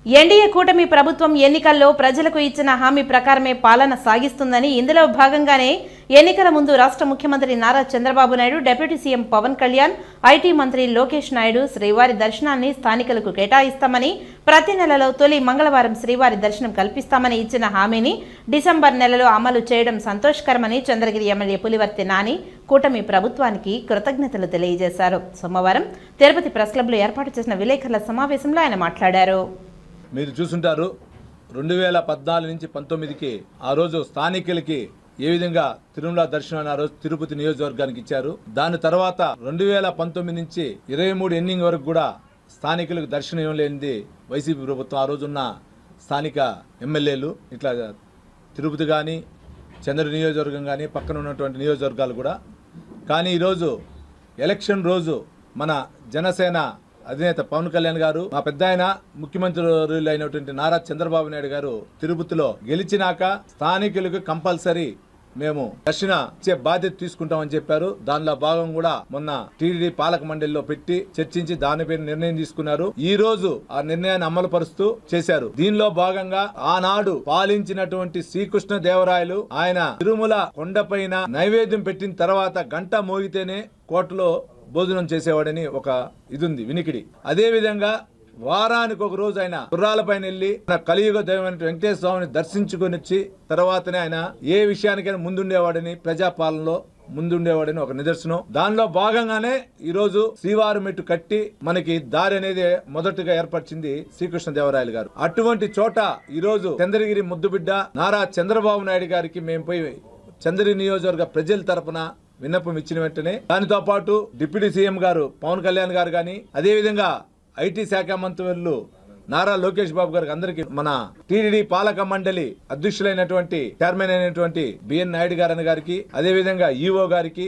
NDA కూటమి ప్రభుత్వం ఎన్నికల్లో ప్రజలకు ఇచ్చిన హామీ ప్రకారమే పాలన సాగిస్తుందని, ఇందులో భాగంగానే ఎన్నికల ముందు రాష్ట్ర ముఖ్యమంత్రి Nara Chandrababu Naidu, deputy CM Pawan Kalyan, IT మంత్రి లోకేష్ నాయుడు శ్రీవారి దర్శనాన్ని స్థానికులకు కేటాయిస్తామని, ప్రతి నెలలో తొలి మంగళవారం శ్రీవారి దర్శనం కల్పిస్తామని ఇచ్చిన హామీని డిసెంబర్ నెలలో అమలు చేయడం సంతోషకరమని చంద్రగిరి ఎమ్మెల్యే పులివర్తి నాని కూటమి ప్రభుత్వానికి కృతజ్ఞతలు తెలియజేశారు. సోమవారం తిరుపతి ప్రెస్ క్లబ్లో ఏర్పాటు చేసిన విలేకరుల సమావేశంలో ఆయన మాట్లాడారు. మీరు చూసుంటారు 2014 నుంచి 19కి ఆ రోజు స్థానికులకి ఏ విధంగా తిరుమల దర్శనాన్ని ఆ రోజు తిరుపతి నియోజకవర్గానికి ఇచ్చారు. దాని తర్వాత 2019 నుంచి 23 ఎన్నింగ్ వరకు కూడా స్థానికులకు దర్శనం ఇవ్వలేనిది వైసీపీ ప్రభుత్వం. ఆ రోజున్న స్థానిక ఎమ్మెల్యేలు ఇట్లా తిరుపతి కానీ చంద్రగిరి నియోజకవర్గం కానీ పక్కన ఉన్నటువంటి నియోజకవర్గాలు కూడా. కానీ ఈరోజు ఎలక్షన్ రోజు మన జనసేన అధినేత పవన్ కళ్యాణ్ గారు, మా పెద్ద ఆయన ముఖ్యమంత్రి అయినటువంటి నారా చంద్రబాబు నాయుడు గారు తిరుపతిలో గెలిచినాక స్థానికులకు కంపల్సరీ మేము దర్శన ఇచ్చే బాధ్యత తీసుకుంటామని చెప్పారు. దానిలో భాగం కూడా మొన్న టీడీడీ పాలక మండలిలో పెట్టి చర్చించి దానిపై నిర్ణయం తీసుకున్నారు. ఈ రోజు ఆ నిర్ణయాన్ని అమలు పరుస్తూ చేశారు. దీనిలో భాగంగా ఆనాడు పాలించినటువంటి శ్రీకృష్ణ దేవరాయలు ఆయన తిరుమల కొండపైన నైవేద్యం పెట్టిన తర్వాత గంట మోగితేనే కోటలో భోజనం చేసేవాడని ఒక ఇది ఉంది వినికిడి. అదే విధంగా వారానికి ఒక రోజు ఆయన గుర్రాలపైన వెళ్లి కలియుగ దైవం వెంకటేశ్వర స్వామిని దర్శించుకొని వచ్చి తర్వాతనే ఆయన ఏ విషయానికైనా ముందుండేవాడని, ప్రజాపాలనలో ముందుండేవాడని ఒక నిదర్శనం. దానిలో భాగంగానే ఈ రోజు శ్రీవారి మెట్టు కట్టి మనకి దారి అనేది మొదటగా ఏర్పరిచింది శ్రీకృష్ణ దేవరాయలు గారు. అటువంటి చోట ఈ రోజు చంద్రగిరి ముద్దుబిడ్డ నారా చంద్రబాబు నాయుడు గారికి మేము పోయి చంద్రగిరి నియోజకవర్గ ప్రజల తరపున విన్నపం ఇచ్చిన వెంటనే దానితో పాటు డిప్యూటీ సీఎం గారు పవన్ కళ్యాణ్ గారు కానీ, అదేవిధంగా ఐటీ శాఖ మంత్రులు నారా లోకేష్ బాబు గారికి, అందరికీ మన టీడీడీ పాలక మండలి అధ్యక్షులైనటువంటి చైర్మన్ అయినటువంటి బిఎన్ నాయుడు గారికి, అదేవిధంగా ఈఓ గారికి,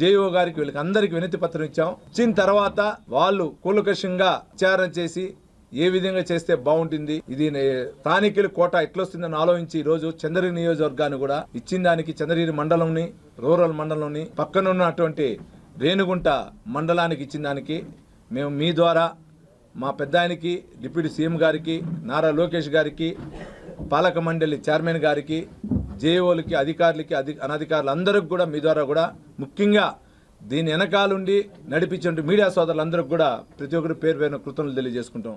జేఈఓ గారికి, వీళ్ళకి అందరికి వినతి పత్రం ఇచ్చాం. ఇచ్చిన తర్వాత వాళ్ళు కూలకషంగా విచారణ చేసి ఏ విధంగా చేస్తే బాగుంటుంది, ఇది స్థానికుల కోట ఎట్లొస్తుందని ఆలోచించి ఈ రోజు చంద్రగిరి నియోజకవర్గాన్ని కూడా ఇచ్చిన దానికి చంద్రగిరి మండలంని, రూరల్ మండలంని, పక్కన ఉన్నటువంటి రేణుగుంట మండలానికి ఇచ్చిన దానికి మేము మీ ద్వారా మా పెద్ద ఆయనకి, డిప్యూటీ సీఎం గారికి, నారా లోకేష్ గారికి, పాలక మండలి చైర్మన్ గారికి, జేఓలకి, అధికారులకి, అనధికారులు అందరికి కూడా మీ ద్వారా కూడా ముఖ్యంగా దీని వెనకాలండి నడిపించే మీడియా సోదరులందరికీ కూడా ప్రతి ఒక్కరి పేరు పేరున కృతజ్ఞతలు తెలియజేసుకుంటాం.